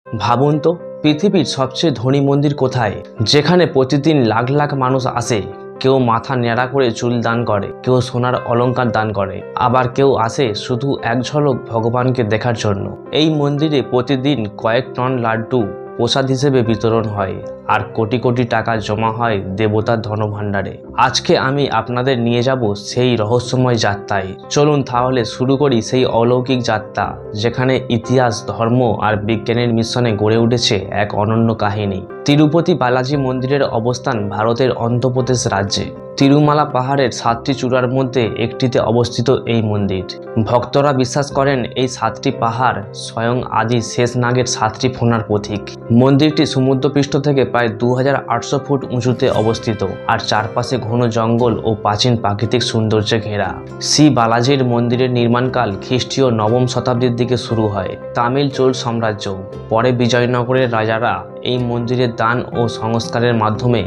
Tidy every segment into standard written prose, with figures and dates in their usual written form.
ভাবুন তো, পৃথিবীর সবচেয়ে ধনী মন্দির কোথায়, যেখানে প্রতিদিন লাখ লাখ মানুষ আসে। কেউ মাথা ন্যাড়া করে চুল দান করে, কেউ সোনার অলংকার দান করে, আবার কেউ আসে শুধু এক ঝলক ভগবানকে দেখার জন্য। এই মন্দিরে প্রতিদিন কয়েক টন লাড্ডু প্রসাদ হিসেবে বিতরণ হয়, আর কোটি কোটি টাকা জমা হয় দেবতার ধনভাণ্ডারে। আজকে আমি আপনাদের নিয়ে যাব সেই রহস্যময় যাত্রায়। চলুন তাহলে শুরু করি সেই অলৌকিক যাত্রা, যেখানে ইতিহাস, ধর্ম আর বিজ্ঞানের মিশ্রণে গড়ে উঠেছে এক অনন্য কাহিনী। তিরুপতি বালাজি মন্দিরের অবস্থান ভারতের অন্ধ্রপ্রদেশ রাজ্যে। তিরুমালা পাহাড়ের 7টি চূড়ার মধ্যে একটিতে অবস্থিত এই মন্দির। ভক্তরা বিশ্বাস করেন এই 7টি পাহাড় স্বয়ং আদি শেষ নাগের 7টি ফোনার প্রতীক। মন্দিরটি সমুদ্রপৃষ্ঠ থেকে প্রায় 2800 ফুট উঁচুতে অবস্থিত, আর চারপাশে ঘন জঙ্গল ও প্রাচীন প্রাকৃতিক সৌন্দর্যে ঘেরা। শ্রী বালাজির মন্দিরের নির্মাণকাল খ্রিস্টীয় 9ম শতাব্দীর দিকে শুরু হয়। তামিল চোল সাম্রাজ্য, পরে বিজয়নগরের রাজারা এই মন্দিরের দান ও সংস্কারের মাধ্যমে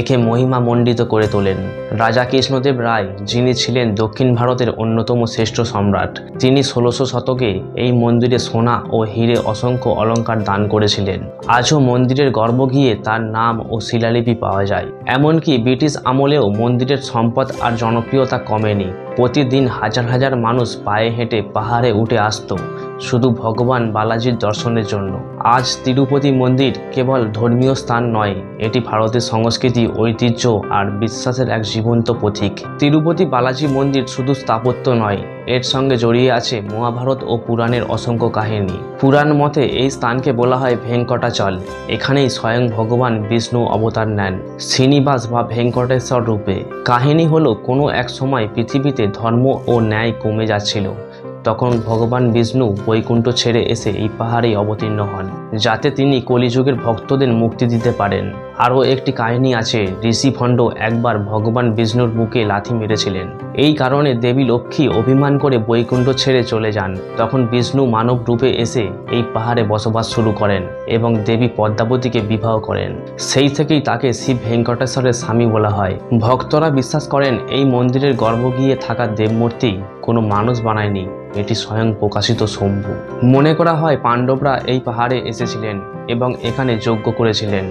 একে মহিমামণ্ডিত করে তোলেন। রাজা কৃষ্ণদেব রায়, যিনি ছিলেন দক্ষিণ ভারতের অন্যতম শ্রেষ্ঠ সম্রাট, তিনি 1600 শতকে এই মন্দিরে সোনা ও হিরে অসংখ্য অলংকার দান করেছিলেন। আজও মন্দিরের গর্ভগৃহে তার নাম ও শিলালিপি পাওয়া যায়। এমনকি ব্রিটিশ আমলেও মন্দিরের সম্পদ আর জনপ্রিয়তা কমেনি। প্রতিদিন হাজার হাজার মানুষ পায়ে হেঁটে পাহাড়ে উঠে আসতো শুধু ভগবান বালাজির দর্শনের জন্য। আজ তিরুপতি মন্দির কেবল ধর্মীয় স্থান নয়, এটি ভারতের সংস্কৃতি, ঐতিহ্য আর বিশ্বাসের এক জীবন্ত প্রতীক। তিরুপতি বালাজি মন্দির শুধু স্থাপত্য নয়, এর সঙ্গে জড়িয়ে আছে মহাভারত ও পুরাণের অসংখ্য কাহিনী। পুরাণ মতে এই স্থানকে বলা হয় ভেঙ্কটাচল। এখানেই স্বয়ং ভগবান বিষ্ণু অবতার নেন শ্রীনিবাস বা ভেঙ্কটেশ্বর রূপে। কাহিনী হলো, কোনো এক সময় পৃথিবীতে ধর্ম ও ন্যায় কমে যাচ্ছিল। তখন ভগবান বিষ্ণু বৈকুণ্ঠ ছেড়ে এসে এই পাহাড়ে অবতীর্ণ হন, যাতে তিনি কলিযুগের ভক্তদের মুক্তি দিতে পারেন। আরও একটি কাহিনী আছে, ঋষি ভণ্ড একবার ভগবান বিষ্ণুর বুকে লাথি মেরেছিলেন। এই কারণে দেবী লক্ষ্মী অভিমান করে বৈকুণ্ঠ ছেড়ে চলে যান। তখন বিষ্ণু মানব রূপে এসে এই পাহাড়ে বসবাস শুরু করেন এবং দেবী পদ্মাবতীকে বিবাহ করেন। সেই থেকেই তাকে শিব ভেঙ্কটেশ্বরের স্বামী বলা হয়। ভক্তরা বিশ্বাস করেন এই মন্দিরের গর্ভগৃহে থাকা দেবমূর্তি কোনো মানুষ বানায়নি, এটি স্বয়ং প্রকাশিত শম্ভু। মনে করা হয় পাণ্ডবরা এই পাহাড়ে এসেছিলেন এবং এখানে যজ্ঞ করেছিলেন।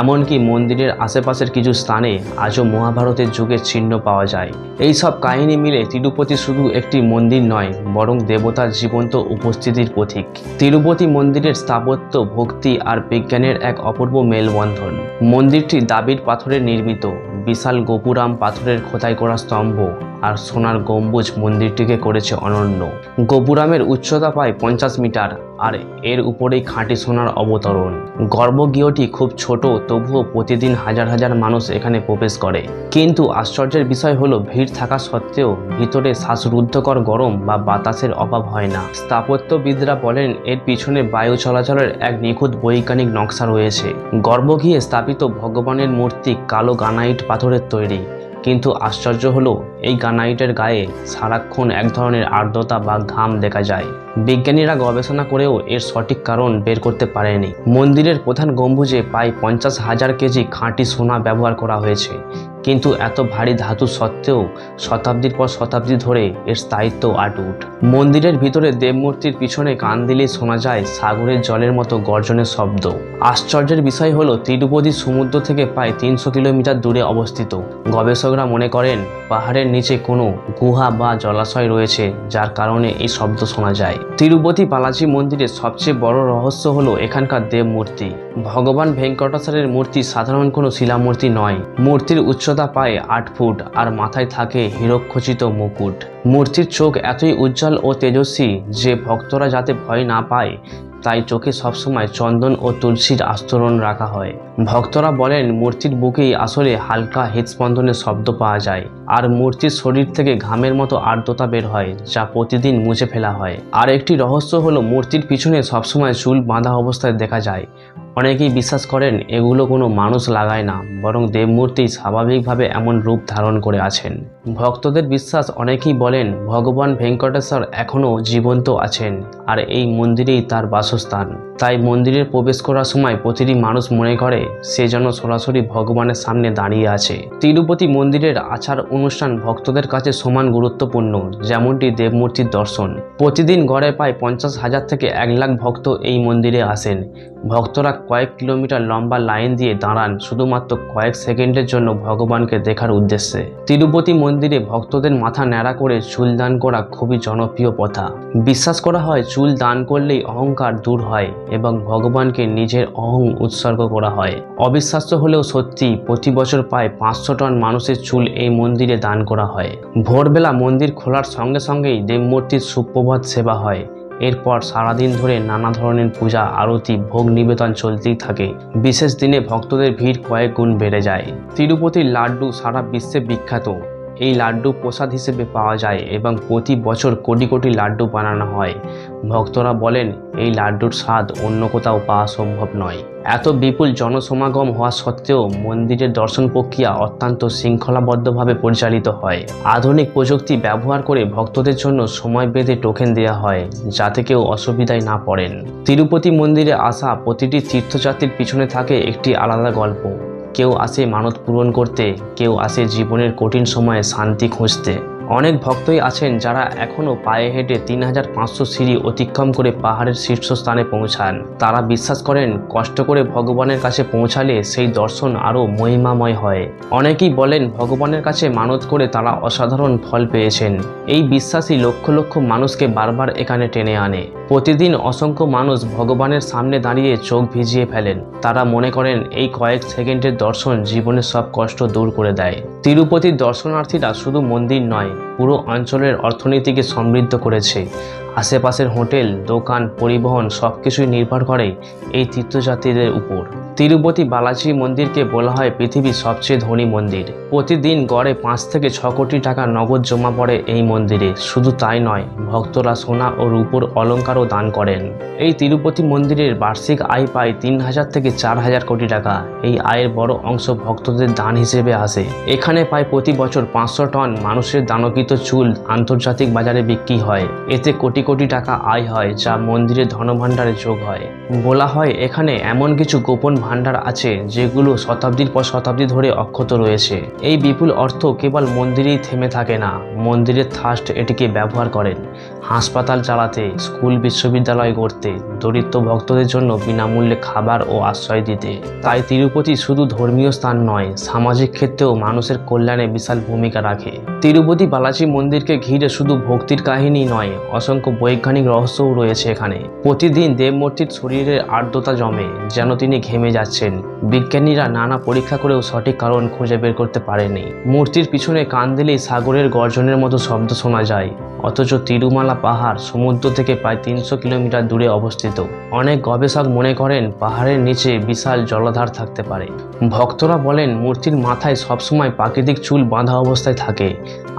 এমনকি মন্দিরের আশেপাশের কিছু স্থানে আজও মহাভারতের যুগের চিহ্ন পাওয়া যায়। এই সব কাহিনী মিলে তিরুপতি শুধু একটি মন্দির নয়, বরং দেবতার জীবন্ত উপস্থিতির প্রতীক। তিরুপতি মন্দিরের স্থাপত্য, ভক্তি আর বিজ্ঞানের এক অপূর্ব মেলবন্ধন। মন্দিরটি দাবির পাথরে নির্মিত। বিশাল গোপুরাম, পাথরের খোদাই করা স্তম্ভ আর সোনার গম্বুজ মন্দিরটিকে করেছে অনন্য। গোপুরামের উচ্চতা প্রায় 50 মিটার, আর এর উপরেই খাঁটি সোনার অবতরণ। গর্ভগৃহটি খুব ছোট, তবুও প্রতিদিন হাজার হাজার মানুষ এখানে প্রবেশ করে। কিন্তু আশ্চর্যের বিষয় হলো, ভিড় থাকা সত্ত্বেও ভিতরে শ্বাসরুদ্ধকর গরম বা বাতাসের অভাব হয় না। স্থাপত্যবিদরা বলেন এর পিছনে বায়ু চলাচলের এক নিখুঁত বৈজ্ঞানিক নকশা রয়েছে। গর্ভগৃহে স্থাপিত ভগবানের মূর্তি কালো গ্রানাইট পাথরের তৈরি, কিন্তু আশ্চর্য হলো এই গ্রানাইটের গায়ে সারাক্ষণ এক ধরনের আর্দ্রতা বা ঘাম দেখা যায়। বিজ্ঞানীরা গবেষণা করেও এর সঠিক কারণ বের করতে পারেনি। মন্দিরের প্রধান গম্বুজে প্রায় 50,000 কেজি খাঁটি সোনা ব্যবহার করা হয়েছে, কিন্তু এত ভারী ধাতু সত্ত্বেও শতাব্দীর পর শতাব্দী ধরে এর স্থায়িত্ব অটুট। মন্দিরের ভিতরে দেবমূর্তির পিছনে কান দিলেই শোনা যায় সাগরের জলের মতো গর্জনের শব্দ। আশ্চর্যের বিষয় হলো, তিরুপতি সমুদ্র থেকে প্রায় 300 কিলোমিটার দূরে অবস্থিত। গবেষকরা মনে করেন পাহাড়ের নিচে কোনো গুহা বা জলাশয় রয়েছে, যার কারণে এই শব্দ শোনা যায়। তিরুপতি বালাজি মন্দিরের সবচেয়ে বড় রহস্য হলো এখানকার দেবমূর্তি। ভগবান ভেঙ্কটেশ্বরের মূর্তি সাধারণ কোনো শিলামূর্তি নয়। মূর্তির উচ্চতা প্রায় 8 ফুট, আর মাথায় থাকে হীরকখচিত মুকুট। মূর্তির চোখ এতই উজ্জ্বল ও তেজস্বী যে ভক্তরা যাতে ভয় না পায়, তাই চোখে সবসময় চন্দন ও তুলসীর আস্তরণ রাখা হয়। ভক্তরা বলেন মূর্তির বুকেই আসলে হালকা হৃদস্পন্দনের শব্দ পাওয়া যায়, আর মূর্তির শরীর থেকে ঘামের মতো আর্দ্রতা বের হয়, যা প্রতিদিন মুছে ফেলা হয়। আর একটি রহস্য হলো, মূর্তির পিছনে সবসময় চুল বাঁধা অবস্থায় দেখা যায়। অনেকেই বিশ্বাস করেন এগুলো কোনো মানুষ লাগায় না, বরং দেবমূর্তি স্বাভাবিকভাবে এমন রূপ ধারণ করে আছেন। ভক্তদের বিশ্বাস, অনেকেই বলেন ভগবান ভেঙ্কটেশ্বর এখনও জীবন্ত আছেন আর এই মন্দিরেই তার বাসস্থান। তাই মন্দিরে প্রবেশ করার সময় প্রতিটি মানুষ মনে করে সে যেন সরাসরি ভগবানের সামনে দাঁড়িয়ে আছে। তিরুপতি মন্দিরের আচার অনুষ্ঠান ভক্তদের কাছে সমান গুরুত্বপূর্ণ যেমনটি দেবমূর্তির দর্শন। প্রতিদিন গড়ে প্রায় 50,000 থেকে 1 লাখ ভক্ত এই মন্দিরে আসেন। ভক্তরা কয়েক কিলোমিটার লম্বা লাইন দিয়ে দাঁড়ান শুধুমাত্র কয়েক সেকেন্ডের জন্য ভগবানকে দেখার উদ্দেশ্যে। তিরুপতি মন্দিরে ভক্তদের মাথা ন্যাড়া করে চুল দান করা খুবই জনপ্রিয় প্রথা। বিশ্বাস করা হয় চুল দান করলেই অহংকার দূর হয় এবং ভগবানকে নিজের অহং উৎসর্গ করা হয়। অবিশ্বাস্য হলেও সত্যি, প্রতি বছর প্রায় 500 টন মানুষের চুল এই মন্দিরে দান করা হয়। ভোরবেলা মন্দির খোলার সঙ্গে সঙ্গেই দেবমূর্তির সুপ্রভাত সেবা হয়। এরপর সারাদিন ধরে নানা ধরনের পূজা, আরতি, ভোগ নিবেদন চলতেই থাকে। বিশেষ দিনে ভক্তদের ভিড় কয়েক গুণ বেড়ে যায়। তিরুপতির লাড্ডু সারা বিশ্বে বিখ্যাত। এই লাড্ডু প্রসাদ হিসেবে পাওয়া যায় এবং প্রতি বছর কোটি কোটি লাড্ডু বানানো হয়। ভক্তরা বলেন এই লাড্ডুর স্বাদ অন্য কোথাও পাওয়া সম্ভব নয়। এত বিপুল জনসমাগম হওয়া সত্ত্বেও মন্দিরের দর্শন প্রক্রিয়া অত্যন্ত শৃঙ্খলাবদ্ধভাবে পরিচালিত হয়। আধুনিক প্রযুক্তি ব্যবহার করে ভক্তদের জন্য সময় বেঁধে টোকেন দেওয়া হয় যাতে কেউ অসুবিধায় না পড়েন। তিরুপতি মন্দিরে আসা প্রতিটি তীর্থযাত্রীর পিছনে থাকে একটি আলাদা গল্প। কেউ আসে মানত পূরণ করতে, কেউ আসে জীবনের কঠিন সময়ে শান্তি খুঁজতে। অনেক ভক্তই আছেন যারা এখনও পায়ে হেঁটে 3500 সিঁড়ি অতিক্রম করে পাহাড়ের শীর্ষস্থানে পৌঁছান। তারা বিশ্বাস করেন কষ্ট করে ভগবানের কাছে পৌঁছালে সেই দর্শন আরও মহিমাময় হয়। অনেকেই বলেন ভগবানের কাছে মানত করে তারা অসাধারণ ফল পেয়েছেন। এই বিশ্বাসই লক্ষ লক্ষ মানুষকে বারবার এখানে টেনে আনে। প্রতিদিন অসংখ্য মানুষ ভগবানের সামনে দাঁড়িয়ে চোখ ভিজিয়ে ফেলেন। তারা মনে করেন এই কয়েক সেকেন্ডের দর্শন জীবনের সব কষ্ট দূর করে দেয়। তিরুপতির দর্শনার্থীরা শুধু মন্দির নয়, পুরো অঞ্চলের অর্থনীতিকে সমৃদ্ধ করেছে। আশেপাশের হোটেল, দোকান, পরিবহন সবকিছুই নির্ভর করে এই তীর্থযাত্রীদের উপর। তিরুপতি বালাজি মন্দিরকে বলা হয় পৃথিবীর সবচেয়ে ধনী মন্দির। প্রতিদিন গড়ে 5 থেকে 6 কোটি টাকা নগদ জমা পড়ে এই মন্দিরে। শুধু তাই নয়, ভক্তরা সোনা ও রূপোর অলংকারও দান করেন। এই তিরুপতি মন্দিরের বার্ষিক আয় প্রায় 3000 থেকে 4000 কোটি টাকা। এই আয়ের বড় অংশ ভক্তদের দান হিসেবে আসে। এখানে প্রায় প্রতি বছর 500 টন মানুষের দানকৃত চুল আন্তর্জাতিক বাজারে বিক্রি হয়। এতে কোটি কোটি টাকা আয় হয় যা মন্দিরের ধনভাণ্ডারে যোগ হয়। বলা হয় এখানে এমন কিছু গোপন ভাণ্ডার আছে যেগুলো শতাব্দীর পর শতাব্দী ধরে অক্ষত রয়েছে। এই বিপুল অর্থ কেবল মন্দিরেই থেমে থাকে না, মন্দিরের ট্রাস্ট এটিকে ব্যবহার করেন হাসপাতাল চালাতে, স্কুল, বিশ্ববিদ্যালয় গড়তে, দরিদ্র ভক্তদের জন্য বিনামূল্যে খাবার ও আশ্রয় দিতে। তাই তিরুপতি শুধু ধর্মীয় স্থান নয়, সামাজিক ক্ষেত্রেও মানুষের কল্যাণে বিশাল ভূমিকা রাখে। তিরুপতি বালাজি মন্দিরকে ঘিরে শুধু ভক্তির কাহিনী নয়, অসংখ্য বৈজ্ঞানিক রহস্যও রয়েছে এখানে। প্রতিদিন দেবমূর্তির শরীরের আর্দ্রতা জমে যেন তিনি ঘেমে যাচ্ছেন। বিজ্ঞানীরা নানা পরীক্ষা করেও সঠিক কারণ খুঁজে বের করতে পারেনি। মূর্তির পিছনে কান দিলেই সাগরের গর্জনের মতো শব্দ শোনা যায়, অথচ তিরুমালা পাহাড় সমুদ্র থেকে প্রায় 300 কিলোমিটার দূরে অবস্থিত। অনেক গবেষক মনে করেন পাহাড়ের নিচে বিশাল জলাধার থাকতে পারে। ভক্তরা বলেন মূর্তির মাথায় সবসময় প্রাকৃতিক চুল বাঁধা অবস্থায় থাকে।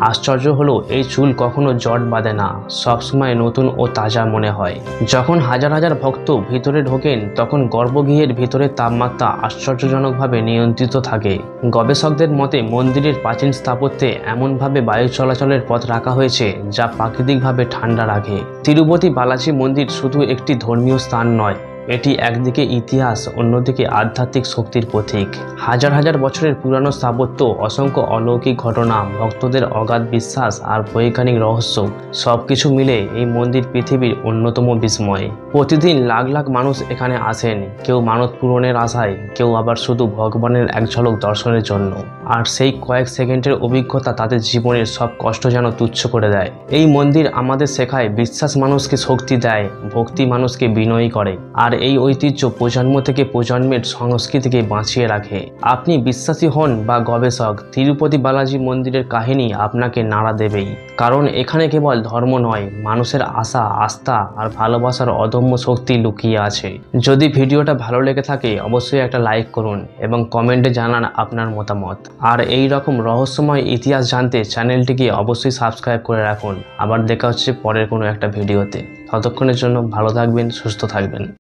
আশ্চর্য হলো এই চুল কখনো জট বাঁধে না, সবসময় নতুন ও তাজা মনে হয়। যখন হাজার হাজার ভক্ত ভিতরে ঢোকেন তখন গর্ভগৃহের ভিতরের তাপমাত্রা আশ্চর্যজনকভাবে নিয়ন্ত্রিত থাকে। গবেষকদের মতে মন্দিরের প্রাচীন স্থাপত্যে এমনভাবে বায়ু চলাচলের পথ রাখা হয়েছে যা প্রাকৃতিকভাবে ঠান্ডা রাখে। তিরুপতি বালাজি মন্দির শুধু একটি ধর্মীয় স্থান নয়, এটি একদিকে ইতিহাস, অন্যদিকে আধ্যাত্মিক শক্তির প্রতীক। হাজার হাজার বছরের পুরানো স্থাপত্য, অসংখ্য অলৌকিক ঘটনা, ভক্তদের অগাধ বিশ্বাস আর বৈজ্ঞানিক রহস্য সবকিছু মিলে এই মন্দির পৃথিবীর অন্যতম বিস্ময়। প্রতিদিন লাখ লাখ মানুষ এখানে আসেন, কেউ মানত পূরণের আশায়, কেউ আবার শুধু ভগবানের এক ঝলক দর্শনের জন্য। আর সেই কয়েক সেকেন্ডের অভিজ্ঞতা তাদের জীবনের সব কষ্ট যেন তুচ্ছ করে দেয়। এই মন্দির আমাদের শেখায় বিশ্বাস মানুষকে শক্তি দেয়, ভক্তি মানুষকে বিনয়ী করে, আর এই ঐতিহ্য প্রজন্ম থেকে প্রজন্মের সংস্কৃতিকে বাঁচিয়ে রাখে। আপনি বিশ্বাসী হন বা গবেষক, তিরুপতি বালাজি মন্দিরের কাহিনী আপনাকে নাড়া দেবেই। কারণ এখানে কেবল ধর্ম নয়, মানুষের আশা, আস্থা আর ভালোবাসার অদম্য শক্তি লুকিয়ে আছে। যদি ভিডিওটা ভালো লেগে থাকে অবশ্যই একটা লাইক করুন এবং কমেন্টে জানান আপনার মতামত। আর এই রকম রহস্যময় ইতিহাস জানতে চ্যানেলটিকে অবশ্যই সাবস্ক্রাইব করে রাখুন। আবার দেখা হচ্ছে পরের কোনো একটা ভিডিওতে। ততক্ষণের জন্য ভালো থাকবেন, সুস্থ থাকবেন।